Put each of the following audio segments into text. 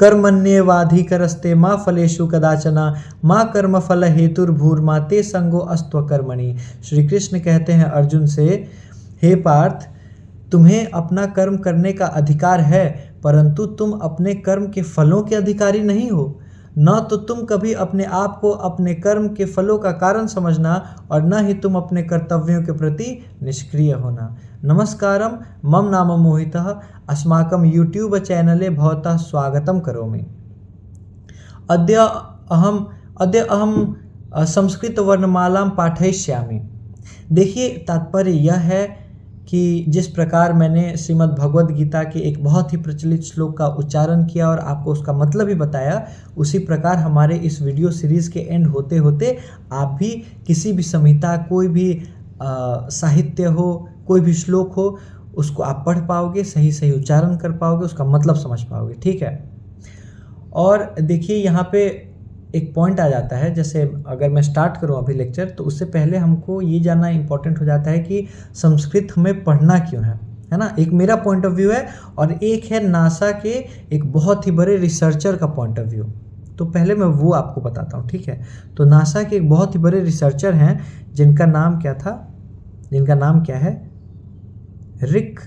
कर्मण्येवाधिकारस्ते मा फलेषु कदाचन मा कर्मफल हेतुर्भूर्मा ते संगो अस्त्व कर्मणि। श्री कृष्ण कहते हैं अर्जुन से, हे पार्थ, तुम्हें अपना कर्म करने का अधिकार है, परंतु तुम अपने कर्म के फलों के अधिकारी नहीं हो। न तो तुम कभी अपने आप को अपने कर्म के फलों का कारण समझना और न ही तुम अपने कर्तव्यों के प्रति निष्क्रिय होना। नमस्कारम, मम नाम मोहितः, अस्माकं यूट्यूब चैनले भवतः स्वागतं करोमि। अद्य अहम संस्कृत वर्णमालां पाठयिष्यामि। देखिए, तात्पर्य यह है कि जिस प्रकार मैंने श्रीमद् भगवद गीता के एक बहुत ही प्रचलित श्लोक का उच्चारण किया और आपको उसका मतलब भी बताया, उसी प्रकार हमारे इस वीडियो सीरीज़ के एंड होते होते आप भी किसी भी संहिता, कोई भी साहित्य हो, कोई भी श्लोक हो, उसको आप पढ़ पाओगे, सही सही उच्चारण कर पाओगे, उसका मतलब समझ पाओगे। ठीक है। और देखिए, यहाँ पे एक पॉइंट आ जाता है, जैसे अगर मैं स्टार्ट करूं अभी लेक्चर, तो उससे पहले हमको ये जानना इम्पोर्टेंट हो जाता है कि संस्कृत हमें पढ़ना क्यों है ना। एक मेरा पॉइंट ऑफ व्यू है और एक है नासा के एक बहुत ही बड़े रिसर्चर का पॉइंट ऑफ व्यू। तो पहले मैं वो आपको बताता हूँ। ठीक है। तो नासा के एक बहुत ही बड़े रिसर्चर हैं जिनका नाम क्या है, रिक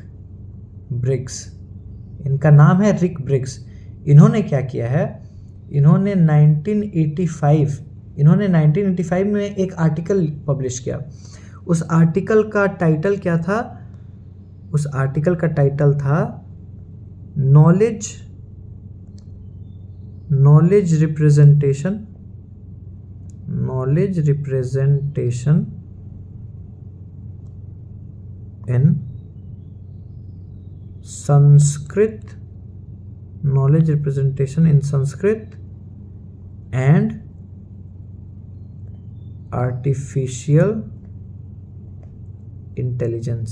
ब्रिग्स। इनका नाम है रिक ब्रिग्स। इन्होंने क्या किया है, इन्होंने 1985 में एक आर्टिकल पब्लिश किया। उस आर्टिकल का टाइटल क्या था? उस आर्टिकल का टाइटल था knowledge representation in Sanskrit, knowledge representation in Sanskrit and artificial intelligence।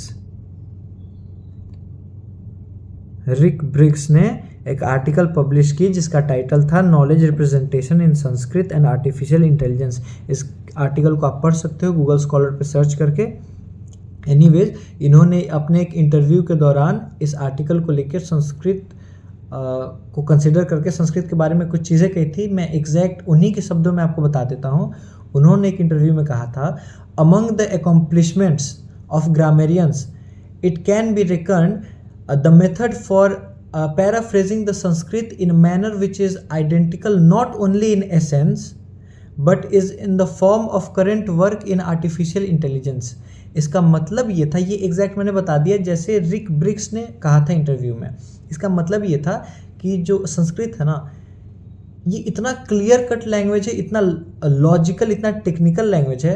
Rick Briggs ने एक आर्टिकल पब्लिश की जिसका टाइटल था knowledge representation in Sanskrit and artificial intelligence. इस आर्टिकल को आप पढ़ सकते हो गूगल स्कॉलर पे सर्च करके। एनीवेज, इन्होंने अपने एक इंटरव्यू के दौरान इस आर्टिकल को लेकर संस्कृत को कंसिडर करके संस्कृत के बारे में कुछ चीज़ें कही थी। मैं एग्जैक्ट उन्हीं के शब्दों में आपको बता देता हूँ। उन्होंने एक इंटरव्यू में कहा था, among the accomplishments of grammarians it can be reckoned the method for paraphrasing the Sanskrit in manner which is identical not only in essence but is in the form of current work in artificial intelligence. इसका मतलब ये था, ये exact मैंने बता दिया जैसे रिक Briggs ने कहा था इंटरव्यू में। इसका मतलब ये था कि जो संस्कृत है ना, ये इतना क्लियर कट लैंग्वेज है, इतना लॉजिकल, इतना टेक्निकल लैंग्वेज है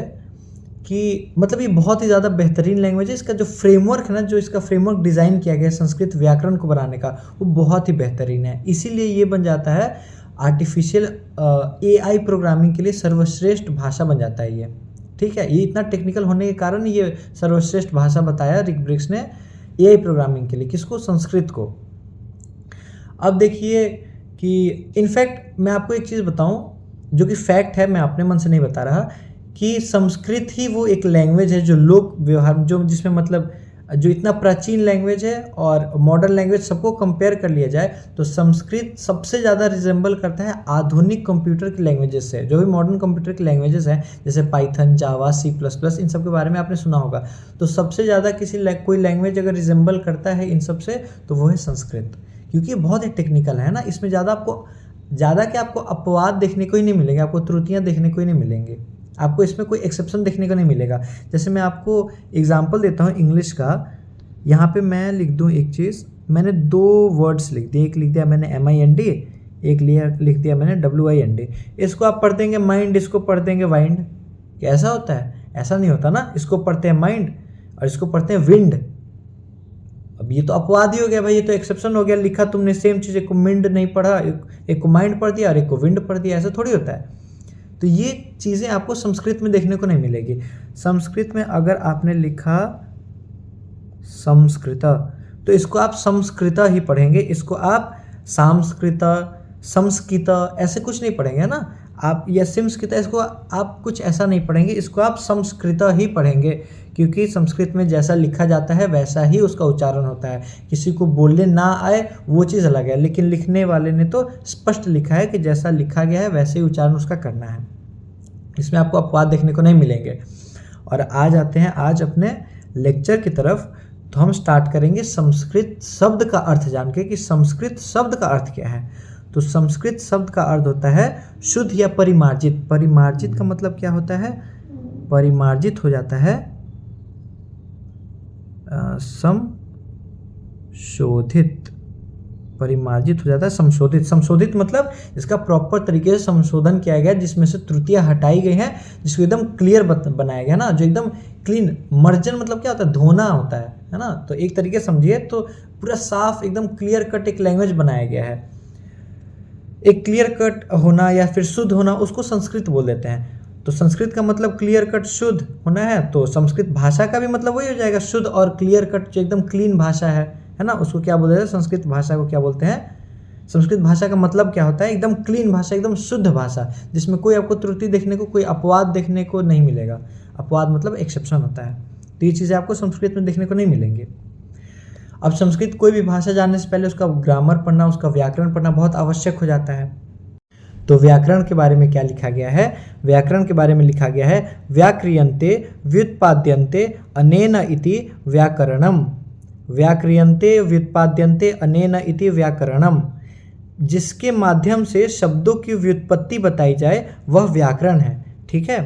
कि मतलब ये बहुत ही ज़्यादा बेहतरीन लैंग्वेज है। इसका जो फ्रेमवर्क है ना, जो इसका फ्रेमवर्क डिज़ाइन किया गया है संस्कृत व्याकरण को बनाने का, वो बहुत ही बेहतरीन है। इसीलिए ये बन जाता है आर्टिफिशियल AI प्रोग्रामिंग के लिए सर्वश्रेष्ठ भाषा बन जाता है ये। ठीक है। ये इतना टेक्निकल होने के कारण ये सर्वश्रेष्ठ भाषा बताया रिक ब्रिग्स ने AI प्रोग्रामिंग के लिए। किसको? संस्कृत को। अब देखिए कि इनफैक्ट मैं आपको एक चीज़ बताऊं जो कि फैक्ट है, मैं अपने मन से नहीं बता रहा, कि संस्कृत ही वो एक लैंग्वेज है जो लोक व्यवहार, जो जिसमें मतलब जो इतना प्राचीन लैंग्वेज है और मॉडर्न लैंग्वेज सबको कंपेयर कर लिया जाए तो संस्कृत सबसे ज़्यादा रिजेंबल करता है आधुनिक कंप्यूटर की लैंग्वेजेस से। जो भी मॉडर्न कंप्यूटर की लैंग्वेजेस हैं जैसे पाइथन, जावा, C++, इन सब के बारे में आपने सुना होगा। तो सबसे ज़्यादा कोई लैंग्वेज अगर रिजेंबल करता है इन सब से तो वो है संस्कृत, क्योंकि ये बहुत ही टेक्निकल है ना। इसमें आपको अपवाद देखने को ही नहीं मिलेंगे, आपको त्रुटियाँ देखने को ही नहीं मिलेंगे, आपको इसमें कोई एक्सेप्शन देखने को नहीं मिलेगा। जैसे मैं आपको एग्जांपल देता हूँ इंग्लिश का। यहाँ पे मैं लिख दूँ एक चीज़, मैंने 2 वर्ड्स लिख दिए। एक लिख दिया मैंने MIND, एक लिख दिया मैंने WIND। इसको आप पढ़ देंगे माइंड, इसको पढ़ देंगे वाइंड। कैसा होता है? ऐसा नहीं होता ना। इसको पढ़ते हैं माइंड और इसको पढ़ते हैं विंड। अब ये तो अपवाद ही हो गया भाई, ये तो एक्सेप्शन हो गया। लिखा तुमने सेम चीज़, एक को मिंड नहीं पढ़ा, एक को माइंड पढ़ दिया और एक को विंड पढ़ दिया। ऐसा थोड़ी होता है। तो ये चीज़ें आपको संस्कृत में देखने को नहीं मिलेगी। संस्कृत में अगर आपने लिखा संस्कृत तो इसको आप संस्कृत ही पढ़ेंगे, इसको आप संस्कृत, संस्कृत ऐसे कुछ नहीं पढ़ेंगे, है ना। आप या संस्कृत, इसको आप कुछ ऐसा नहीं पढ़ेंगे, इसको आप संस्कृत ही पढ़ेंगे, क्योंकि संस्कृत में जैसा लिखा जाता है वैसा ही उसका उच्चारण होता है। किसी को बोलने ना आए वो चीज़ अलग है, लेकिन लिखने वाले ने तो स्पष्ट लिखा है कि जैसा लिखा गया है वैसे ही उच्चारण उसका करना है। इसमें आपको अपवाद देखने को नहीं मिलेंगे। और आज आते हैं आज अपने लेक्चर की तरफ। तो हम स्टार्ट करेंगे संस्कृत शब्द का अर्थ जान के कि संस्कृत शब्द का अर्थ क्या है। तो संस्कृत शब्द का अर्थ होता है शुद्ध या परिमार्जित। परिमार्जित का मतलब क्या होता है? परिमार्जित हो जाता है संशोधित। परिमार्जित हो जाता है संशोधित। संशोधित मतलब इसका प्रॉपर तरीके से संशोधन किया गया, जिसमें से त्रुटियां हटाई गई हैं, जिसको एकदम क्लियर बनाया गया ना, जो एकदम क्लीन। मर्जन मतलब क्या होता है? धोना होता है ना। तो एक तरीके से समझिए तो पूरा साफ एकदम क्लियर कट एक लैंग्वेज बनाया गया है। एक क्लियर कट होना या फिर शुद्ध होना, उसको संस्कृत बोल देते हैं। तो संस्कृत का मतलब क्लियर कट शुद्ध होना है, तो संस्कृत भाषा का भी मतलब वही हो जाएगा, शुद्ध और क्लियर कट, जो एकदम क्लीन भाषा है ना, उसको क्या बोलते हैं? संस्कृत भाषा को क्या बोलते हैं? संस्कृत भाषा का मतलब क्या होता है? एकदम क्लीन भाषा, एकदम शुद्ध भाषा, जिसमें कोई आपको त्रुटि देखने को, कोई अपवाद देखने को नहीं मिलेगा। अपवाद मतलब एक्सेप्शन होता है। तो ये चीज़ें आपको संस्कृत में देखने को नहीं मिलेंगी। अब संस्कृत कोई भी भाषा जानने से पहले उसका ग्रामर पढ़ना, उसका व्याकरण पढ़ना बहुत आवश्यक हो जाता है। तो व्याकरण के बारे में क्या लिखा गया है? व्याकरण के बारे में लिखा गया है व्याक्रियन्ते व्युत्पाद्यन्ते अनेन इति व्याकरणम। व्याक्रियन्ते व्युत्पाद्यन्ते अनेन इति व्याकरणम, जिसके माध्यम से शब्दों की व्युत्पत्ति बताई जाए वह व्याकरण है। ठीक है,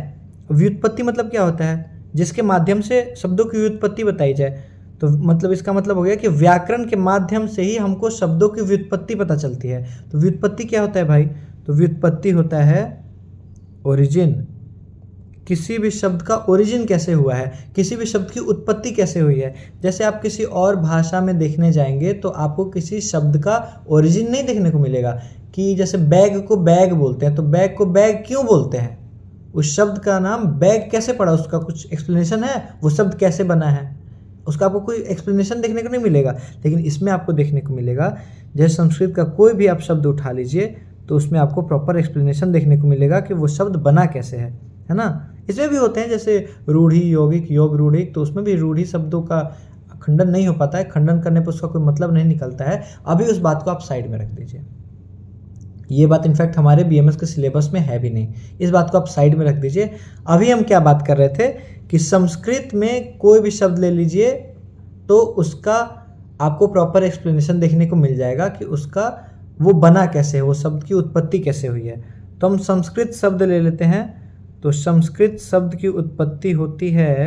व्युत्पत्ति मतलब क्या होता है? जिसके माध्यम से शब्दों की व्युत्पत्ति बताई जाए। तो मतलब इसका मतलब हो गया कि व्याकरण के माध्यम से ही हमको शब्दों की व्युत्पत्ति पता चलती है। तो व्युत्पत्ति क्या होता है भाई? तो व्युत्पत्ति होता है ओरिजिन। किसी भी शब्द का ओरिजिन कैसे हुआ है, किसी भी शब्द की उत्पत्ति कैसे हुई है। जैसे आप किसी और भाषा में देखने जाएंगे तो आपको किसी शब्द का ओरिजिन नहीं देखने को मिलेगा। कि जैसे बैग को बैग बोलते हैं, तो बैग को बैग क्यों बोलते हैं? उस शब्द का नाम बैग कैसे पड़ा, उसका कुछ एक्सप्लेनेशन है? वो शब्द कैसे बना है, उसका आपको कोई एक्सप्लेनेशन देखने को नहीं मिलेगा। लेकिन इसमें आपको देखने को मिलेगा, जैसे संस्कृत का कोई भी आप शब्द उठा लीजिए तो उसमें आपको प्रॉपर एक्सप्लेनेशन देखने को मिलेगा कि वो शब्द बना कैसे है ना। इसमें भी होते हैं जैसे रूढ़ी, यौगिक, योग रूढ़ी, तो उसमें भी रूढ़ी शब्दों का खंडन नहीं हो पाता है। खंडन करने पर उसका कोई मतलब नहीं निकलता है। अभी उस बात को आप साइड में रख दीजिए। ये बात इनफैक्ट हमारे बीएमएस के सिलेबस में है भी नहीं। इस बात को आप साइड में रख दीजिए। अभी हम क्या बात कर रहे थे कि संस्कृत में कोई भी शब्द ले लीजिए तो उसका आपको प्रॉपर एक्सप्लेनेशन देखने को मिल जाएगा कि उसका वो बना कैसे है, वो शब्द की उत्पत्ति कैसे हुई है। तो हम संस्कृत शब्द ले लेते हैं। तो संस्कृत शब्द की उत्पत्ति होती है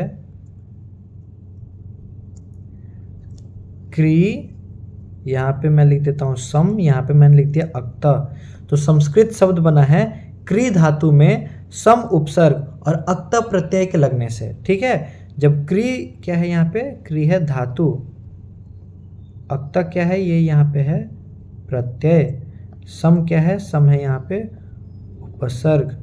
क्री, यहाँ पे मैं लिख देता हूँ सम, यहाँ पे मैंने लिख दिया अक्ता। तो संस्कृत शब्द बना है क्री धातु में सम उपसर्ग और अक्ता प्रत्यय के लगने से। ठीक है, जब क्री क्या है, यहाँ पे क्री है धातु, अक्ता क्या है, ये यहाँ पे है प्रत्यय, सम क्या है, सम है यहाँ पे उपसर्ग।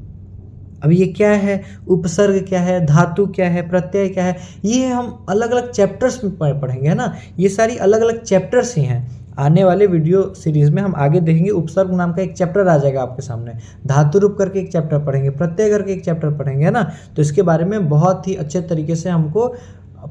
अब ये क्या है, उपसर्ग क्या है, धातु क्या है, प्रत्यय क्या है, ये हम अलग अलग चैप्टर्स में पढ़ेंगे, है ना। ये सारी अलग अलग चैप्टर्स ही हैं। आने वाले वीडियो सीरीज में हम आगे देखेंगे। उपसर्ग नाम का एक चैप्टर आ जाएगा आपके सामने, धातु रूप करके एक चैप्टर पढ़ेंगे, प्रत्यय करके एक चैप्टर पढ़ेंगे, है ना। तो इसके बारे में बहुत ही अच्छे तरीके से हमको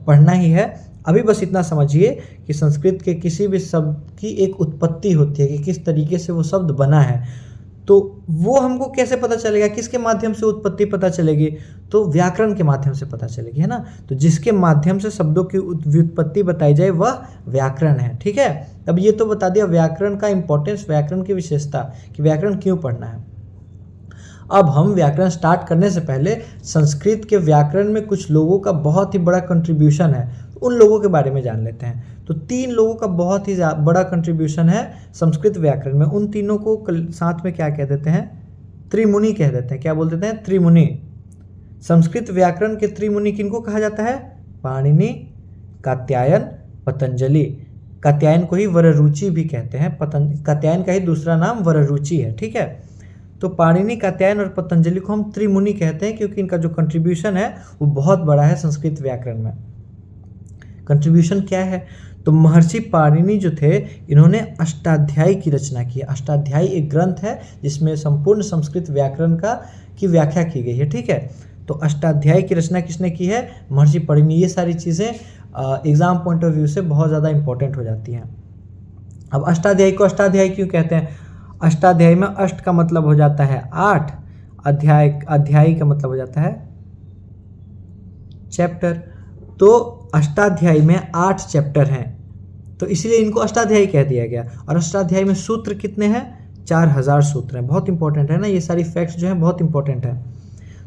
पढ़ना ही है। अभी बस इतना समझिए कि संस्कृत के किसी भी शब्द की एक उत्पत्ति होती है कि किस तरीके से वो शब्द बना है। तो वो हमको कैसे पता चलेगा, किसके माध्यम से उत्पत्ति पता चलेगी? तो व्याकरण के माध्यम से पता चलेगी, है ना। तो जिसके माध्यम से शब्दों की व्युत्पत्ति बताई जाए वह व्याकरण है। ठीक है, अब ये तो बता दिया व्याकरण का इंपॉर्टेंस, व्याकरण की विशेषता कि व्याकरण क्यों पढ़ना है। अब हम व्याकरण स्टार्ट करने से पहले संस्कृत के व्याकरण में कुछ लोगों का बहुत ही बड़ा कंट्रीब्यूशन है, उन लोगों के बारे में जान लेते हैं। तो 3 लोगों का बहुत ही बड़ा कंट्रीब्यूशन है संस्कृत व्याकरण में। उन तीनों को साथ में क्या कह देते हैं? त्रिमुनि कह देते हैं। क्या बोल देते हैं? त्रिमुनि। संस्कृत व्याकरण के त्रिमुनि किनको कहा जाता है? पाणिनि, कात्यायन, पतंजलि। कात्यायन को ही वररुचि भी कहते हैं। कात्यायन का ही दूसरा नाम वररुचि है। ठीक है, तो पाणिनि, कात्यायन और पतंजलि को हम त्रिमुनि कहते हैं क्योंकि इनका जो कंट्रीब्यूशन है वो बहुत बड़ा है संस्कृत व्याकरण में। कंट्रीब्यूशन क्या है? तो महर्षि पाणिनि जो थे इन्होंने अष्टाध्यायी की रचना की है। अष्टाध्यायी एक ग्रंथ है जिसमें संपूर्ण संस्कृत व्याकरण की व्याख्या की गई है, ठीक है। तो अष्टाध्यायी की रचना किसने की है? महर्षि पाणिनि। ये सारी चीज़ें एग्जाम पॉइंट ऑफ व्यू से बहुत ज़्यादा इंपॉर्टेंट हो जाती हैं। अब अष्टाध्यायी को अष्टाध्यायी क्यों कहते हैं? अष्टाध्यायी में अष्ट का मतलब हो जाता है 8, अध्यायी का मतलब हो जाता है चैप्टर। तो अष्टाध्यायी में 8 चैप्टर हैं, तो इसलिए इनको अष्टाध्यायी कह दिया गया। और अष्टाध्यायी में सूत्र कितने हैं? 4000 सूत्र हैं। बहुत इंपॉर्टेंट है ना, ये सारी फैक्ट्स जो हैं बहुत इंपॉर्टेंट है।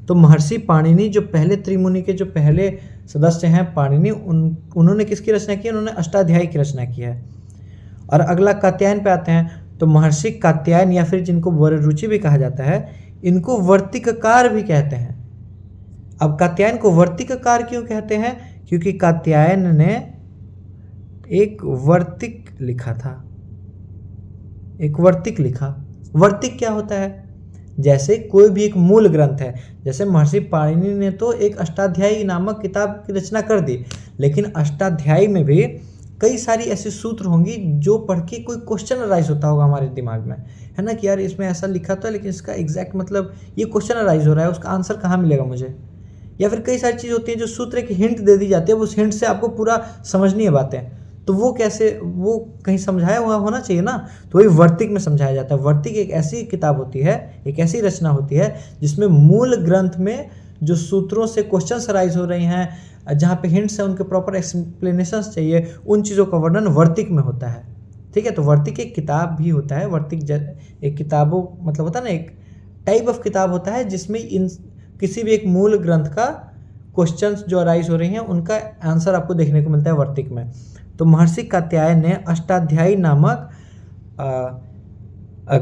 तो महर्षि पाणिनि जो पहले त्रिमुनि के जो पहले सदस्य हैं पाणिनि, उन्होंने किसकी रचना की है? उन्होंने अष्टाध्यायी की रचना की है। और अगला कात्यायन पे आते हैं। तो महर्षि कात्यायन या फिर जिनको वररुचि भी कहा जाता है, इनको वर्तिककार भी कहते हैं। अब कात्यायन को वर्तिककार क्यों कहते हैं? क्योंकि कात्यायन ने एक वर्तिक लिखा था, एक वर्तिक लिखा। वर्तिक क्या होता है? जैसे कोई भी एक मूल ग्रंथ है, जैसे महर्षि पाणिनि ने तो एक अष्टाध्यायी नामक किताब की रचना कर दी, लेकिन अष्टाध्यायी में भी कई सारी ऐसे सूत्र होंगी जो पढ़ के कोई क्वेश्चन अराइज होता होगा हमारे दिमाग में, है ना, कि यार इसमें ऐसा लिखा था लेकिन इसका एग्जैक्ट मतलब ये क्वेश्चन अराइज हो रहा है, उसका आंसर कहाँ मिलेगा मुझे। या फिर कई सारी चीज़ होती है जो सूत्र एक हिंट दे दी जाती है, उस हिंट से आपको पूरा समझनी है बातें, तो वो कैसे, वो कहीं समझाया हुआ होना चाहिए ना। तो वही वर्तिक में समझाया जाता है। वर्तिक एक ऐसी किताब होती है, एक ऐसी रचना होती है जिसमें मूल ग्रंथ में जो सूत्रों से क्वेश्चन अराइज हो रहे हैं, जहाँ पे हिंट्स हैं, उनके प्रॉपर एक्सप्लेनेशंस चाहिए, उन चीज़ों का वर्णन वर्तिक में होता है, ठीक है। तो वर्तिक एक किताब भी होता है। वर्तिक एक किताबों मतलब होता है ना, एक टाइप ऑफ किताब होता है जिसमें इन किसी भी एक मूल ग्रंथ का क्वेश्चंस जो अराइज हो रही हैं उनका आंसर आपको देखने को मिलता है वर्तिक में। तो महर्षि कात्यायन ने अष्टाध्यायी नामक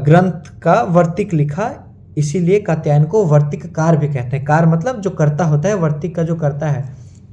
ग्रंथ का वर्तिक लिखा, इसीलिए कात्यायन को वर्तिककार भी कहते हैं। कार मतलब जो कर्ता होता है, वर्तिक का जो कर्ता है।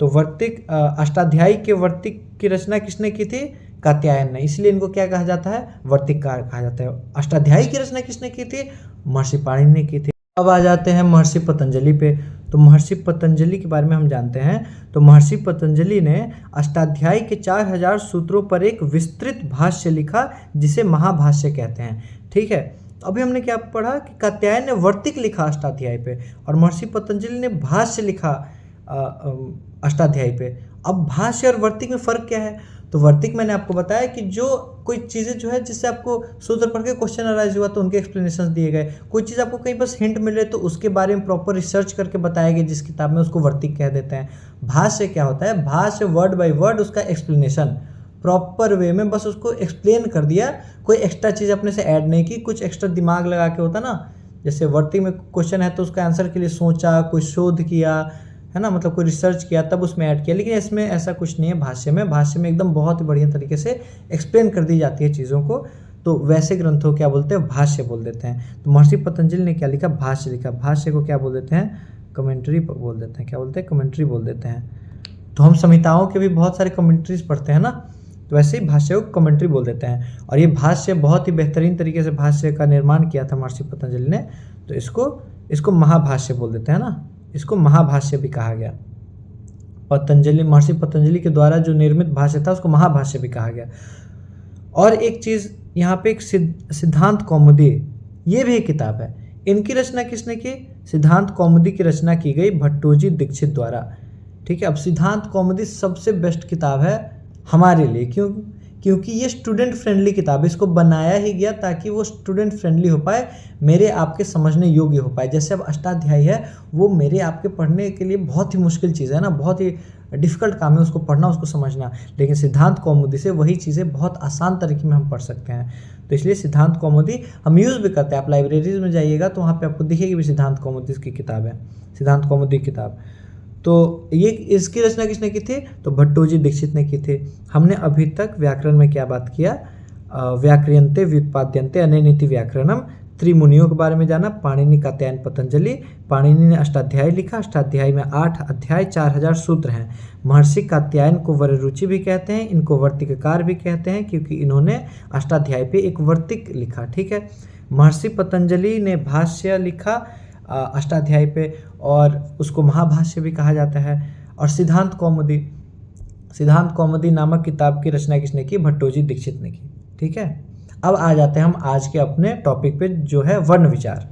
तो वर्तिक अष्टाध्यायी के वर्तिक की रचना किसने की थी? कात्यायन ने, इसलिए इनको क्या कहा जाता है? वर्तिककार कहा जाता है। अष्टाध्यायी की रचना किसने की थी? महर्षि पाणिनि ने की थी। अब आ जाते हैं महर्षि पतंजलि पे। तो महर्षि पतंजलि के बारे में हम जानते हैं। तो महर्षि पतंजलि ने अष्टाध्यायी के 4000 सूत्रों पर एक विस्तृत भाष्य लिखा जिसे महाभाष्य कहते हैं, ठीक है। तो अभी हमने क्या पढ़ा कि कात्यायन ने वर्तिक लिखा अष्टाध्यायी पे और महर्षि पतंजलि ने भाष्य लिखा अष्टाध्यायी पे। अब भाष्य और वर्तिक में फ़र्क क्या है? तो वर्तिक मैंने आपको बताया कि जो कोई चीज़ें जो है जिससे आपको सूत्र पढ़ के क्वेश्चन अराइज हुआ तो उनके एक्सप्लेनेशंस दिए गए, कोई चीज़ आपको कहीं बस हिंट मिले तो उसके बारे में प्रॉपर रिसर्च करके बताया गया जिस किताब में, उसको वर्तिक कह देते हैं। भाष्य क्या होता है? भाष्य वर्ड बाय वर्ड उसका एक्सप्लेनेशन प्रॉपर वे में बस उसको एक्सप्लेन कर दिया, कोई एक्स्ट्रा चीज़ अपने से ऐड नहीं की, कुछ एक्स्ट्रा दिमाग लगा के होता ना, जैसे वर्तिक में क्वेश्चन है तो उसका आंसर के लिए सोचा, कोई शोध किया, है ना, मतलब कोई रिसर्च किया तब उसमें ऐड किया। लेकिन इसमें ऐसा कुछ नहीं है। भाष्य में एकदम बहुत ही बढ़िया तरीके से एक्सप्लेन कर दी जाती है चीज़ों को। तो वैसे ग्रंथों क्या बोलते हैं? भाष्य बोल देते हैं। तो महर्षि पतंजलि ने क्या लिखा? भाष्य लिखा। भाष्य को क्या बोल देते हैं? कमेंट्री बोल देते हैं। क्या बोलते हैं? कमेंट्री बोल देते हैं। तो हम संहिताओं के भी बहुत सारे कमेंट्रीज पढ़ते हैं ना, तो वैसे ही भाष्य को कमेंट्री बोल देते हैं। और ये भाष्य बहुत ही बेहतरीन तरीके से भाष्य का निर्माण किया था महर्षि पतंजलि ने, तो इसको महाभाष्य बोल देते हैं ना, इसको महाभाष्य भी कहा गया। महर्षि पतंजलि के द्वारा जो निर्मित भाष्य था उसको महाभाष्य भी कहा गया। और एक चीज़ यहाँ पे, एक सिद्धांत कौमुदी, ये भी एक किताब है। इनकी रचना किसने की? सिद्धांत कौमुदी की रचना की गई भट्टोजी दीक्षित द्वारा, ठीक है। अब सिद्धांत कौमुदी सबसे बेस्ट किताब है हमारे लिए, क्योंकि ये स्टूडेंट फ्रेंडली किताब है। इसको बनाया ही गया ताकि वो स्टूडेंट फ्रेंडली हो पाए, मेरे आपके समझने योग्य हो पाए। जैसे अब अष्टाध्यायी है, वो मेरे आपके पढ़ने के लिए बहुत ही मुश्किल चीज़ है ना, बहुत ही डिफ़िकल्ट काम है उसको पढ़ना, उसको समझना। लेकिन सिद्धांत कौमुदी से वही चीज़ें बहुत आसान तरीके में हम पढ़ सकते हैं। तो इसलिए सिद्धांत कौमुदी हम यूज़ भी करते हैं। आप लाइब्रेरीज में जाइएगा तो वहाँ पर आपको दिखेगी भी सिद्धांत कौमुदी की किताब है, सिद्धांत कौमुदी किताब। तो ये इसकी रचना किसने की थी? तो भट्टोजी दीक्षित ने की थी। हमने अभी तक व्याकरण में क्या बात किया? व्याक्रियन्ते व्युत्पाद्यन्ते अनेनिति व्याकरणम, त्रिमुनियों के बारे में जाना। पाणिनि, कात्यायन, पतंजलि। पाणिनि ने अष्टाध्यायी लिखा। अष्टाध्यायी में 8 अध्याय, 4000 सूत्र हैं। महर्षि कात्यायन को वररुचि भी कहते हैं, इनको वर्तिककार भी कहते हैं क्योंकि इन्होंने अष्टाध्यायी पे एक वर्तिक लिखा, ठीक है। महर्षि पतंजलि ने भाष्य लिखा अष्टाध्यायी पे और उसको महाभाष्य भी कहा जाता है। और सिद्धांत सिद्धांत कौमुदी नामक किताब की रचना किसने की? भट्टोजी दीक्षित ने की। ठीक है, अब आ जाते हैं हम आज के अपने टॉपिक पे जो है वर्ण विचार।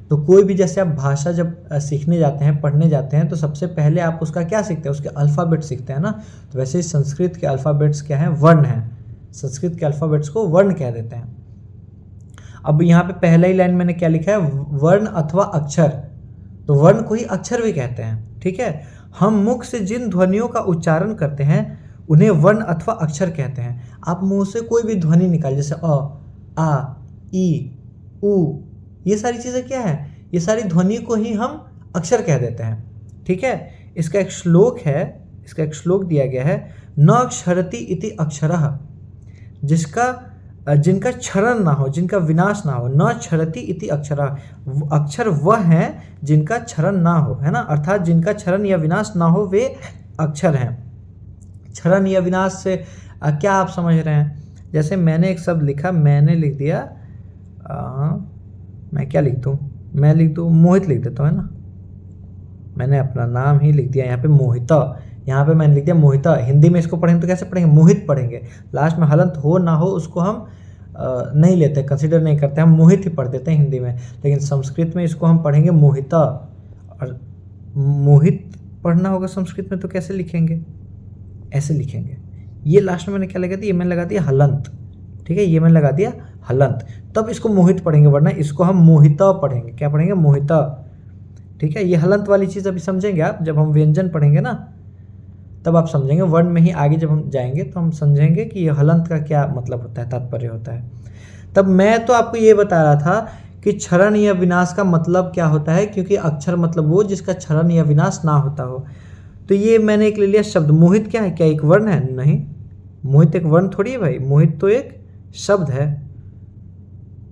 तो कोई भी जैसे आप भाषा जब सीखने जाते हैं, पढ़ने जाते हैं, तो सबसे पहले आप उसका क्या सीखते हैं? उसके अल्फ़ाबेट सीखते हैं ना। तो वैसे ही संस्कृत के अल्फ़ाबेट्स क्या हैं? वर्ण हैं। संस्कृत के अल्फ़ाबेट्स को वर्ण कह देते हैं। अब यहाँ पे पहला ही लाइन मैंने क्या लिखा है? वर्ण अथवा अक्षर। तो वर्ण को ही अक्षर भी कहते हैं। ठीक है, हम मुख से जिन ध्वनियों का उच्चारण करते हैं उन्हें वर्ण अथवा अक्षर कहते हैं। आप मुंह से कोई भी ध्वनि निकाल, जैसे अ, आ, ई, उ, ये सारी चीज़ें क्या है? ये सारी ध्वनि को ही हम अक्षर कह देते हैं। ठीक है, इसका एक श्लोक है, इसका एक श्लोक दिया गया है, न क्षरति इति अक्षरः, जिनका क्षरण ना हो, जिनका विनाश ना हो। न क्षरति इति अक्षरः, अक्षर वह हैं जिनका क्षरण ना हो, है ना, अर्थात जिनका क्षरण या विनाश ना हो वे अक्षर हैं। क्षरण या विनाश से क्या आप समझ रहे हैं? जैसे मैंने एक शब्द लिखा, मैंने लिख दिया मैं क्या लिख दूँ? मैं लिख दूँ मोहित, लिख देता हूँ, है ना। मैंने अपना नाम ही लिख दिया यहाँ पे मोहिता, यहाँ पे मैंने लिख दिया मोहिता। हिंदी में इसको पढ़ेंगे तो कैसे पढ़ेंगे? मोहित पढ़ेंगे। लास्ट में हलंत हो ना हो उसको हम नहीं लेते, कंसिडर नहीं करते, हम मोहित ही पढ़ देते हैं हिंदी में। लेकिन संस्कृत में इसको हम पढ़ेंगे मोहिता, और मोहित पढ़ना होगा संस्कृत में तो कैसे लिखेंगे? ऐसे लिखेंगे। ये लास्ट में मैंने क्या लगा दिया? ये मैंने लगा दिया हलंत। ठीक है, ये मैंने लगा दिया हलंत, तब इसको मोहित पढ़ेंगे, वरना इसको हम मोहिता पढ़ेंगे। क्या पढ़ेंगे? मोहिता। ठीक है, ये हलंत वाली चीज़ अभी समझेंगे आप, जब हम व्यंजन पढ़ेंगे ना तब आप समझेंगे। वर्ण में ही आगे जब हम जाएंगे तो हम समझेंगे कि ये हलंत का क्या मतलब होता है, तात्पर्य होता है। तब मैं तो आपको ये बता रहा था कि क्षरण या विनाश का मतलब क्या होता है, क्योंकि अक्षर मतलब वो जिसका क्षरण या विनाश ना होता हो। तो ये मैंने एक ले लिया शब्द। मोहित क्या है? क्या एक वर्ण है? नहीं, मोहित एक वर्ण थोड़ी है भाई, मोहित तो एक शब्द है।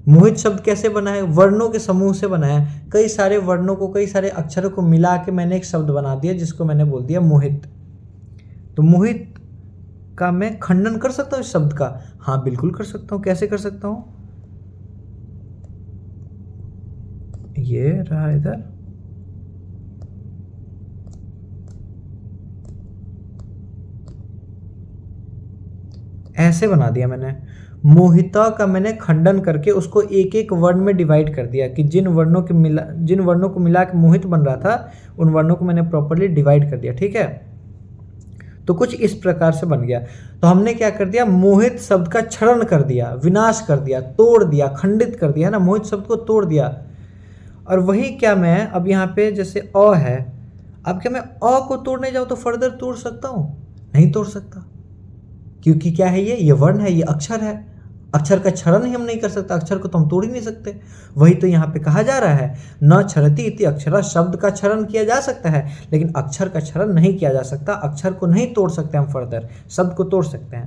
मोहित शब्द कैसे बना है? वर्णों के समूह से बना है। कई सारे वर्णों को, कई सारे अक्षरों को मिला के मैंने एक शब्द बना दिया, जिसको मैंने बोल दिया मोहित। तो मोहित का मैं खंडन कर सकता हूँ इस शब्द का? हाँ बिल्कुल कर सकता हूँ। कैसे कर सकता हूँ? ये रहा इधर, ऐसे बना दिया मैंने। मोहिता का मैंने खंडन करके उसको एक एक वर्ण में डिवाइड कर दिया कि जिन वर्णों को मिला के मोहित बन रहा था, उन वर्णों को मैंने प्रॉपर्ली डिवाइड कर दिया। ठीक है, तो कुछ इस प्रकार से बन गया। तो हमने क्या कर दिया? मोहित शब्द का क्षरण कर दिया, विनाश कर दिया, तोड़ दिया, खंडित कर दिया, है ना। मोहित शब्द को तोड़ दिया। और वही क्या मैं अब यहाँ पे जैसे अ है, अब क्या मैं अ को तोड़ने जाऊँ तो फर्दर तोड़ सकता हूँ? नहीं तोड़ सकता, क्योंकि क्या है? ये वर्ण है, ये अक्षर है। अक्षर का क्षरण ही हम नहीं कर सकते, अक्षर को तो हम तोड़ ही नहीं सकते। वही तो यहाँ पे कहा जा रहा है, न क्षरति इति अक्षरा। शब्द का क्षरण किया जा सकता है, लेकिन अक्षर का क्षरण नहीं किया जा सकता। अक्षर को नहीं तोड़ सकते हम फर्दर, शब्द को तोड़ सकते हैं,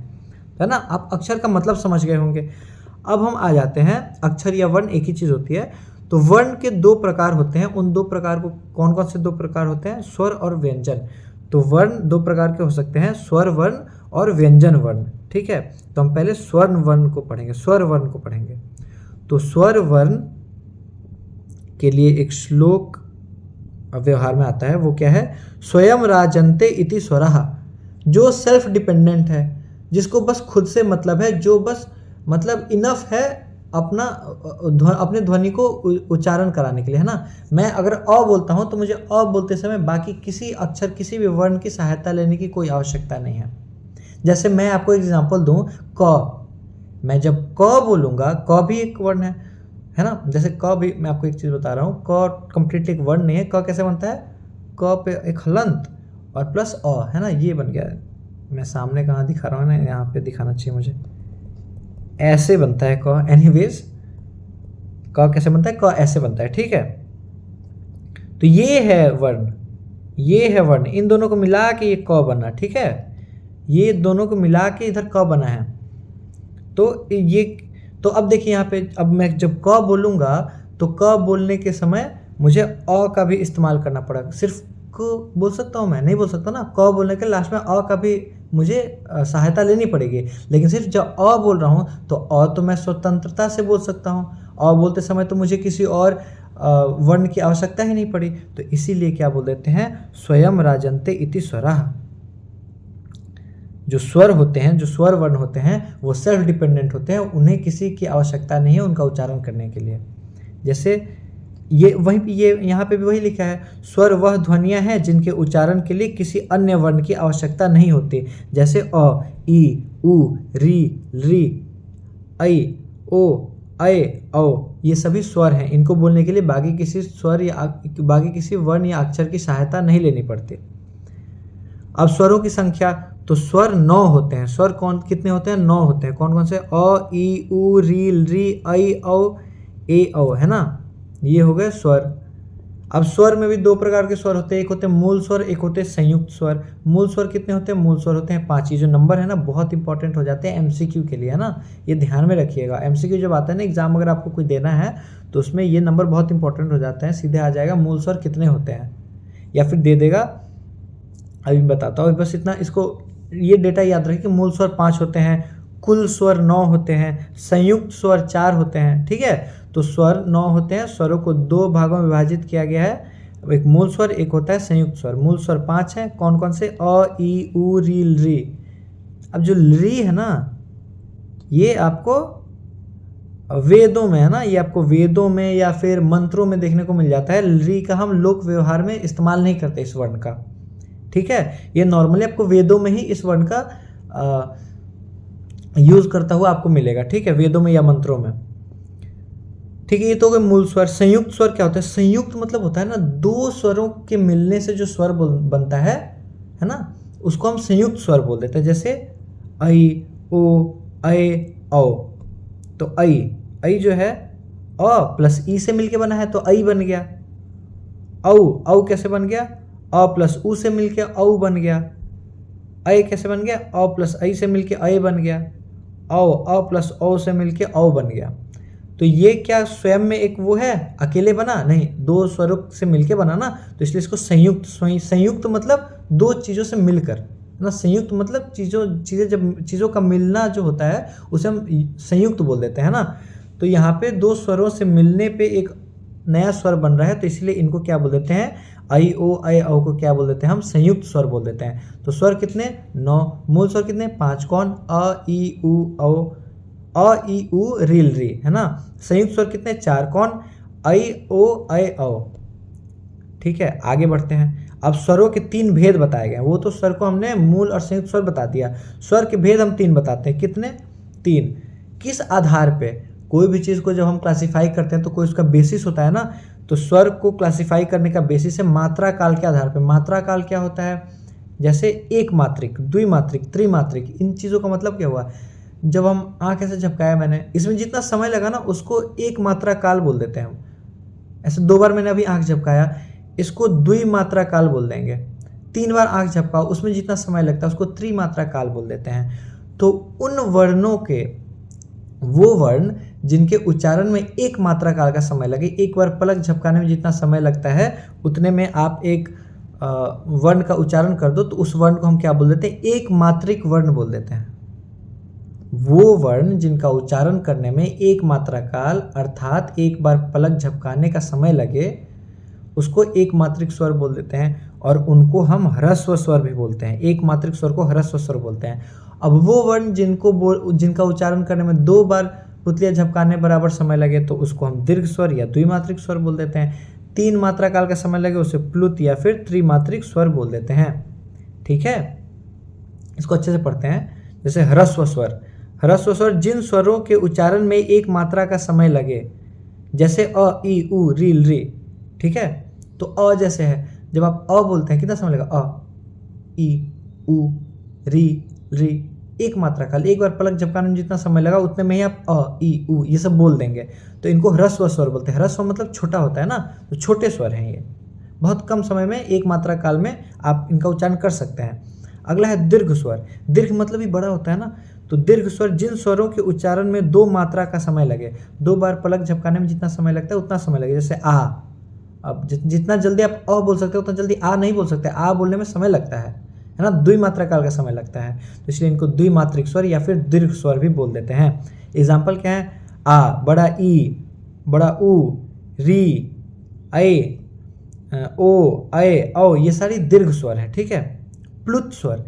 है ना। आप अक्षर का मतलब समझ गए होंगे। अब हम आ जाते हैं, अक्षर या वर्ण एक ही चीज़ होती है। तो वर्ण के दो प्रकार होते हैं। उन दो प्रकार को कौन कौन से दो प्रकार होते हैं? स्वर और व्यंजन। तो वर्ण दो प्रकार के हो सकते हैं, स्वर वर्ण और व्यंजन वर्ण। ठीक है, तो हम पहले स्वर वर्ण को पढ़ेंगे, स्वर वर्ण को पढ़ेंगे। तो स्वर वर्ण के लिए एक श्लोक व्यवहार में आता है, वो क्या है? स्वयं राजन्ते इति स्वरः। जो सेल्फ डिपेंडेंट है, जिसको बस खुद से मतलब है, जो बस मतलब इनफ है अपने ध्वनि को उच्चारण कराने के लिए, है ना। मैं अगर अ बोलता हूँ तो मुझे अ बोलते समय बाकी किसी अक्षर, किसी भी वर्ण की सहायता लेने की कोई आवश्यकता नहीं है। जैसे मैं आपको एग्जांपल दूं, क। मैं जब क बोलूँगा, क भी एक वर्ण है ना। जैसे क भी, मैं आपको एक चीज़ बता रहा हूँ, क कंप्लीटली एक वर्ण नहीं है। क कैसे बनता है? क पे एक हलंत और प्लस अ, है ना, ये बन गया। मैं सामने कहाँ दिखा रहा हूँ ना, यहाँ पे दिखाना चाहिए मुझे। ऐसे बनता है क। एनीवेज, क कैसे बनता है? क ऐसे बनता है। ठीक है, तो ये है वर्ण, ये है वर्ण। इन दोनों को मिला के ये क बना। ठीक है, ये दोनों को मिला के इधर क बना है। तो ये, तो अब देखिए यहाँ पे, अब मैं जब क बोलूँगा तो क बोलने के समय मुझे अ का भी इस्तेमाल करना पड़ेगा। सिर्फ क बोल सकता हूँ मैं? नहीं बोल सकता ना। क बोलने के लास्ट में अ का भी मुझे सहायता लेनी पड़ेगी। लेकिन सिर्फ जब अ बोल रहा हूँ तो अ तो मैं स्वतंत्रता से बोल सकता हूँ। अ बोलते समय तो मुझे किसी और वर्ण की आवश्यकता ही नहीं पड़ी। तो इसीलिए क्या बोल देते हैं? स्वयं राजन्ते इति स्वरः। जो स्वर होते हैं, जो स्वर वर्ण होते हैं, वो सेल्फ डिपेंडेंट होते हैं, उन्हें किसी की आवश्यकता नहीं है उनका उच्चारण करने के लिए। जैसे ये यहाँ पे भी वही लिखा है, स्वर वह ध्वनियाँ हैं जिनके उच्चारण के लिए किसी अन्य वर्ण की आवश्यकता नहीं होती, जैसे अ, ई, उ, री, री, ऐ, ओ, ऐ, औ, ये सभी स्वर हैं। इनको बोलने के लिए बाकी किसी स्वर या बाकी किसी वर्ण या अक्षर की सहायता नहीं लेनी पड़ती। अब स्वरों की संख्या, तो स्वर 9 होते हैं। स्वर कितने होते हैं? 9 होते हैं। कौन कौन से? अ, ई, उ, री, री, ऐ, औ, ए, औ, है ना, ये हो गए स्वर। अब स्वर में भी दो प्रकार के स्वर होते हैं, एक होते हैं मूल स्वर, एक होते हैं संयुक्त स्वर। मूल स्वर कितने होते हैं? मूल स्वर होते हैं 5। ये जो नंबर है ना बहुत इंपॉर्टेंट हो जाते हैं एमसीक्यू के लिए, है ना, ये ध्यान में रखिएगा। एमसीक्यू जब आता है ना एग्जाम, अगर आपको कोई देना है तो उसमें ये नंबर बहुत इंपॉर्टेंट हो जाते हैं। सीधे आ जाएगा मूल स्वर कितने होते हैं, या फिर दे देगा, अभी बताता हूँ। बस इतना, इसको ये डेटा याद रखिए कि मूल स्वर 5 होते हैं, कुल स्वर 9 होते हैं, संयुक्त स्वर 4 होते हैं। ठीक है, तो स्वर 9 होते हैं। स्वरों को 2 भागों में विभाजित किया गया है, एक मूल स्वर, एक होता है संयुक्त स्वर। मूल स्वर 5 हैं, कौन कौन से? अ, ई, उ, री, री। अब जो री है ना, ये आपको वेदों में है ना, ये आपको वेदों में या फिर मंत्रों में देखने को मिल जाता है। री का हम लोक व्यवहार में इस्तेमाल नहीं करते इस वर्ण का। ठीक है, ये नॉर्मली आपको वेदों में ही इस वर्ण का यूज करता हुआ आपको मिलेगा। ठीक है, वेदों में या मंत्रों में। ठीक है, ये तो हो गए मूल स्वर। संयुक्त स्वर क्या होता है? संयुक्त मतलब होता है ना, 2 स्वरों के मिलने से जो स्वर बनता है ना, उसको हम संयुक्त स्वर बोल देते हैं। जैसे ऐ, ओ, ऐ, औ। तो ऐ जो है अ प्लस ई से मिलके बना है, तो ऐ बन गया। औ कैसे बन गया? अ प्लस उ से मिलके औ बन गया। ऐ कैसे बन गया? अ प्लस ऐ से मिलके ऐ बन गया। औ, अ प्लस औ से मिलके औ बन गया। तो ये क्या स्वयं में एक वो है, अकेले बना नहीं, 2 स्वरों से मिलके बना ना, तो इसलिए इसको संयुक्त। संयुक्त मतलब 2 चीज़ों से मिलकर, है ना। संयुक्त मतलब चीज़ों का मिलना जो होता है उसे हम संयुक्त बोल देते हैं ना। तो यहाँ पे 2 स्वरों से मिलने पे एक नया स्वर बन रहा है, तो इसलिए इनको क्या बोल देते हैं? ऐ, ओ, ऐ, औ को क्या बोल देते हैं? हम संयुक्त स्वर बोल देते हैं। तो स्वर कितने? 9। मूल स्वर कितने? 5। कौन? अ, ई, उ, औ, अ, ई, उ, रील, री, है ना। संयुक्त स्वर कितने? 4। कौन? ऐ, ओ, ऐ, औ। ठीक है, आगे बढ़ते हैं। अब स्वरों के 3 भेद बताए गए। वो तो स्वर को हमने मूल और संयुक्त स्वर बता दिया, स्वर के भेद हम 3 बताते हैं। कितने? 3। किस आधार पे? कोई भी चीज़ को जब हम क्लासीफाई करते हैं तो कोई उसका बेसिस होता है ना, तो स्वर को क्लासीफाई करने का बेसिस है मात्रा काल के आधार पर। मात्रा काल क्या होता है? जैसे एक मात्रिक, द्विमात्रिक, त्रिमात्रिक, इन चीज़ों का मतलब क्या हुआ? जब हम आँख ऐसे झपकाया मैंने, इसमें जितना समय लगा ना उसको एक मात्रा काल बोल देते हैं हम। ऐसे 2 बार मैंने अभी आँख झपकाया, इसको द्विमात्रा काल बोल देंगे। 3 बार आँख झपकाओ, उसमें जितना समय लगता है उसको त्रिमात्रा काल बोल देते हैं। तो उन वर्णों के, वो वर्ण जिनके उच्चारण में एक मात्रा काल का समय लगे, एक बार पलक झपकाने में जितना समय लगता है उतने में आप एक वर्ण का उच्चारण कर दो, तो उस वर्ण को हम क्या बोल देते हैं? एक मात्रिक वर्ण बोल देते हैं। वो वर्ण जिनका उच्चारण करने में एक मात्रा काल अर्थात एक बार पलक झपकाने का समय लगे, उसको एक मात्रिक स्वर बोल देते हैं, और उनको हम ह्रस्व स्वर भी बोलते हैं। एक मात्रिक स्वर को ह्रस्व स्वर बोलते हैं। अब वो वर्ण जिनका उच्चारण करने में 2 बार पुतलियाँ झपकाने बराबर समय लगे, तो उसको हम दीर्घ स्वर या द्विमात्रिक स्वर बोल देते हैं। 3 मात्रा काल का समय लगे, उसे प्लुत या फिर त्रिमात्रिक स्वर बोल देते हैं। ठीक है, इसको अच्छे से पढ़ते हैं। जैसे ह्रस्व स्वर। ह्रस्व स्वर जिन स्वरों के उच्चारण में एक मात्रा का समय लगे, जैसे अ, ई, उ, री, री। ठीक है, तो अ जैसे है, जब आप अ बोलते हैं कितना समय लगेगा? अ, ई, उ, री, री, एक मात्रा काल, एक बार पलक झपकाने में जितना समय लगा उतने में ही आप अ, ई, उ ये सब बोल देंगे, तो इनको ह्रस्व स्वर बोलते हैं। ह्रस्व मतलब छोटा होता है ना, तो छोटे स्वर हैं ये। बहुत कम समय में एक मात्रा काल में आप इनका उच्चारण कर सकते हैं। अगला है दीर्घ स्वर। दीर्घ मतलब भी बड़ा होता है ना, तो दीर्घ स्वर जिन स्वरों के उच्चारण में 2 मात्रा का समय लगे, 2 बार पलक झपकाने में जितना समय लगता है उतना समय लगे। जैसे आ, अब जितना जल्दी आप अ बोल सकते हो उतना जल्दी आ नहीं बोल सकते, आ बोलने में समय लगता है ना, द्विमात्रा काल का समय लगता है, तो इसलिए इनको द्विमात्रिक स्वर या फिर दीर्घ स्वर भी बोल देते हैं। एग्जाम्पल क्या है? आ, बड़ा ई, बड़ा उ, री, ऐ, ओ, ऐ, औ, ये सारी दीर्घ स्वर है। ठीक है। प्लुत स्वर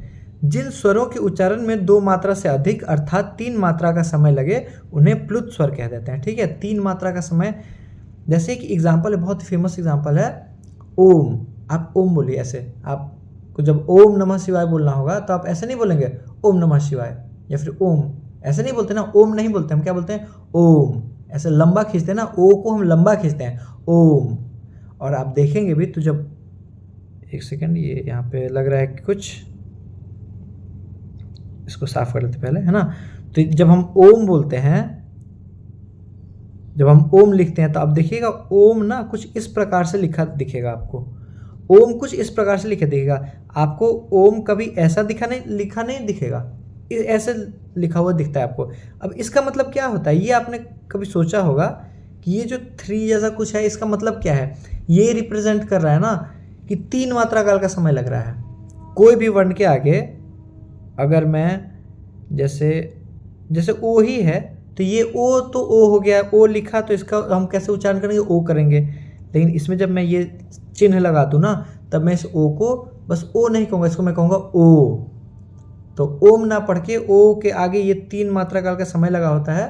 जिन स्वरों के उच्चारण में 2 मात्रा से अधिक अर्थात 3 मात्रा का समय लगे उन्हें प्लुत स्वर कह देते हैं। ठीक है, 3 मात्रा का समय, जैसे एक एग्जाम्पल है, बहुत फेमस एग्जाम्पल है ओम। आप ओम बोलिए ऐसे, आपको जब ओम नमः शिवाय बोलना होगा तो आप ऐसे नहीं बोलेंगे ओम नमः शिवाय या फिर ओम, ऐसे नहीं बोलते ना, ओम नहीं बोलते, हम क्या बोलते हैं ओम, ऐसे लंबा खींचते हैं ना, ओ को हम लंबा खींचते हैं ओम। और आप देखेंगे भी तो जब, एक सेकंड, ये यहाँ पे लग रहा है कि कुछ, इसको साफ कर लेते पहले, है ना। तो जब हम ओम बोलते हैं, जब हम ओम लिखते हैं तो आप देखिएगा ओम ना कुछ इस प्रकार से लिखा दिखेगा आपको, ओम कुछ इस प्रकार से लिखा दिखेगा आपको। ओम कभी ऐसा लिखा नहीं दिखेगा, ऐसे लिखा हुआ दिखता है आपको। अब इसका मतलब क्या होता है, ये आपने कभी सोचा होगा कि ये जो 3 जैसा कुछ है इसका मतलब क्या है। ये रिप्रेजेंट कर रहा है ना कि 3 मात्रा काल का समय लग रहा है। कोई भी वर्ण के आगे अगर मैं जैसे ओ ही है तो ये ओ तो ओ हो गया, ओ लिखा तो इसका हम कैसे उच्चारण करेंगे, ओ करेंगे। लेकिन इसमें जब मैं ये चिन्ह लगा दूँ ना, तब मैं इस ओ को बस ओ नहीं कहूँगा, इसको मैं कहूँगा ओ। तो ओम ना पढ़ के ओ के आगे ये 3 मात्रा काल का समय लगा होता है,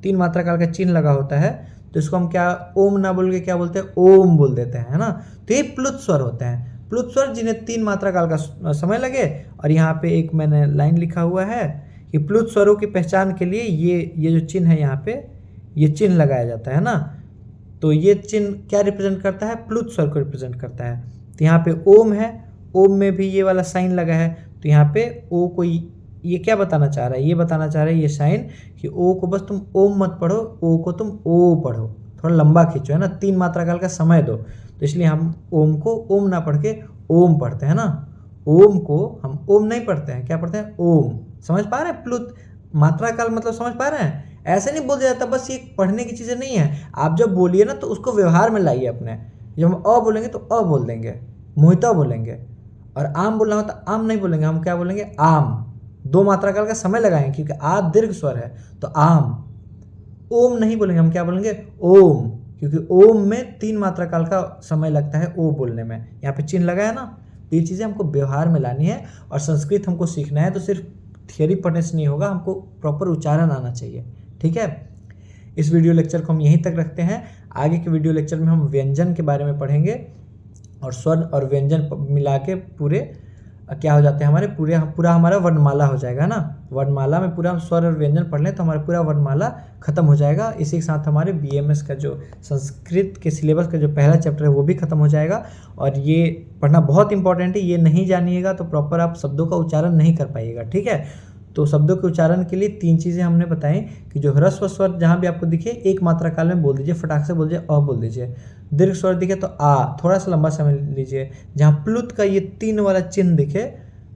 3 मात्रा काल का चिन्ह लगा होता है, तो इसको हम क्या ओम ना बोल के क्या बोलते हैं, ओम बोल देते हैं, है ना। तो ये प्लुत स्वर होते हैं, प्लुत स्वर जिन्हें 3 मात्रा काल का समय लगे। और यहाँ पे एक मैंने लाइन लिखा हुआ है कि प्लुत स्वरों की पहचान के लिए ये जो चिन्ह है यहाँ पे, ये चिन्ह लगाया जाता है ना। तो ये चिन्ह क्या रिप्रेजेंट करता है, प्लुत स्वर को रिप्रेजेंट करता है। तो यहाँ पे ओम है, ओम में भी ये वाला साइन लगा है, तो यहाँ पे ओ को ये क्या बताना चाह रहा है, ये बताना चाह रहा है ये साइन कि ओ को बस तुम ओम मत पढ़ो, ओ को तुम ओ पढ़ो, थोड़ा लंबा खींचो, है ना, 3 मात्रा काल का समय दो। तो इसलिए हम ओम को ओम ना पढ़ के ओम पढ़ते हैं ना। ओम को हम ओम नहीं पढ़ते हैं, क्या पढ़ते हैं, ओम। समझ पा रहे हैं, प्लुत मात्रा काल मतलब समझ पा रहे हैं। ऐसे नहीं बोल दिया जाता, बस ये पढ़ने की चीज़ें नहीं है। आप जब बोलिए ना तो उसको व्यवहार में लाइए अपने। जब हम अ बोलेंगे तो अ बोल देंगे, मोहिता बोलेंगे। और आम बोलना हो तो आम नहीं बोलेंगे, हम क्या बोलेंगे, आम। 2 मात्रा काल का समय लगाएंगे क्योंकि आ दीर्घ स्वर है, तो आम। ओम नहीं बोलेंगे, हम क्या बोलेंगे, ओम, क्योंकि ओम में 3 मात्रा काल का समय लगता है ओ बोलने में। यहाँ पे चिन्ह लगाया ना। तो ये चीज़ें हमको व्यवहार में लानी है। और संस्कृत हमको सीखना है तो सिर्फ थियोरी पढ़ने से नहीं होगा, हमको प्रॉपर उच्चारण आना चाहिए। ठीक है, इस वीडियो लेक्चर को हम यहीं तक रखते हैं। आगे के वीडियो लेक्चर में हम व्यंजन के बारे में पढ़ेंगे और स्वर और व्यंजन मिला के पूरे क्या हो जाते हैं हमारे, पूरा हमारा वर्णमाला हो जाएगा ना। वर्णमाला में पूरा हम स्वर और व्यंजन पढ़ लें तो हमारा पूरा वर्णमाला खत्म हो जाएगा। इसी के साथ हमारे बीएमएस का जो संस्कृत के सिलेबस का जो पहला चैप्टर है वो भी खत्म हो जाएगा। और ये पढ़ना बहुत इंपॉर्टेंट है, ये नहीं जानिएगा तो प्रॉपर आप शब्दों का उच्चारण नहीं कर पाइएगा। ठीक है, तो शब्दों के उच्चारण के लिए 3 चीज़ें हमने बताई कि जो ह्रस्व स्वर जहाँ भी आपको दिखे 1 मात्रा काल में बोल दीजिए, फटाक से बोल दीजिए, अ बोल दीजिए। दीर्घ स्वर दिखे तो आ, थोड़ा सा लंबा समय लीजिए। जहाँ प्लुत का ये 3 वाला चिन्ह दिखे,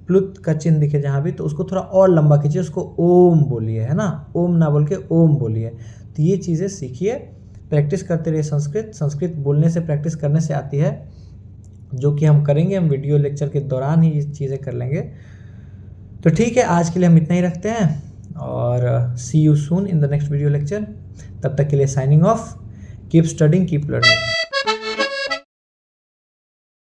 प्लुत का चिन्ह दिखे जहाँ भी, तो उसको थोड़ा और लंबा खींचिए, उसको ओम बोलिए, है ना, ओम ना बोल के ओम बोलिए। तो ये चीज़ें सीखिए, प्रैक्टिस करते रहिए। संस्कृत बोलने से, प्रैक्टिस करने से आती है, जो कि हम करेंगे, हम वीडियो लेक्चर के दौरान ही ये चीज़ें कर लेंगे। तो ठीक है, आज के लिए हम इतना ही रखते हैं और see you soon in the next video lecture. तब तक के लिए signing off. Keep studying, keep learning.